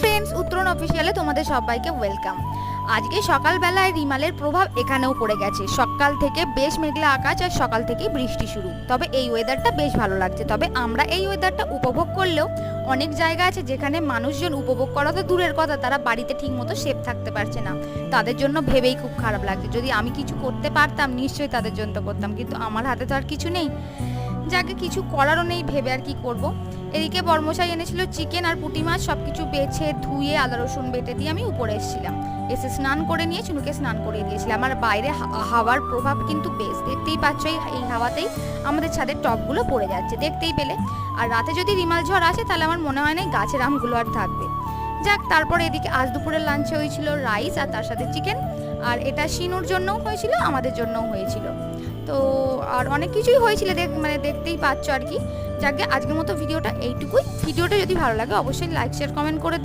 Friends, উত্তরণ অফিসিয়ালে তোমাদের সবাইকে ওয়েলকাম। আজকে সকালবেলায় রিমালের প্রভাব এখানেও পড়ে গেছে। সকাল থেকে বেশ মেঘলা আকাশ আর সকাল থেকেই বৃষ্টি শুরু। তবে এই ওয়েদারটা বেশ ভালো লাগছে। তবে আমরা এই ওয়েদারটা উপভোগ করলেও অনেক জায়গা আছে যেখানে মানুষজন উপভোগ করা তো দূরের কথা, তারা বাড়িতে ঠিকমতো সেফ থাকতে পারছে না। তাদের জন্য ভেবেই খুব খারাপ লাগছে। যদি আমি কিছু করতে পারতাম নিশ্চয়ই তাদের জন্য করতাম, কিন্তু আমার হাতে তো আর কিছু নেই। যাকে কিছু করারও নেই, ভেবে আর কি করব। এদিকে বর্মশাই এনেছিল চিকেন আর পুঁটি মাছ, সব কিছু বেছে ধুয়ে আদা রসুন বেটে দিয়ে আমি উপরে এসেছিলাম। এসে স্নান করে নিয়ে চুনুকে স্নান করিয়ে দিয়েছিলাম। আর বাইরে হাওয়ার প্রভাব কিন্তু বেশ, দেখতেই পাচ্ছ এই হাওয়াতেই আমাদের ছাদের টপগুলো পড়ে যাচ্ছে, দেখতেই পেলে। আর রাতে যদি রিমাল ঝড় আসে তাহলে আমার মনে হয় না গাছের আমগুলো আর থাকবে। যাক, তারপর এদিকে আজ দুপুরের লাঞ্চে হয়েছিল রাইস আর তার সাথে চিকেন। আর এটা শিনুর জন্যও হয়েছিল, আমাদের জন্যও হয়েছিল। তো আর অনেক কিছুই হয়েছিল, দেখতেই পাচ্ছ আর কি। যাকে আজকের মতো ভিডিওটা এইটুকুই। ভিডিওটা যদি ভালো লাগে অবশ্যই লাইক শেয়ার কমেন্ট করে দিও।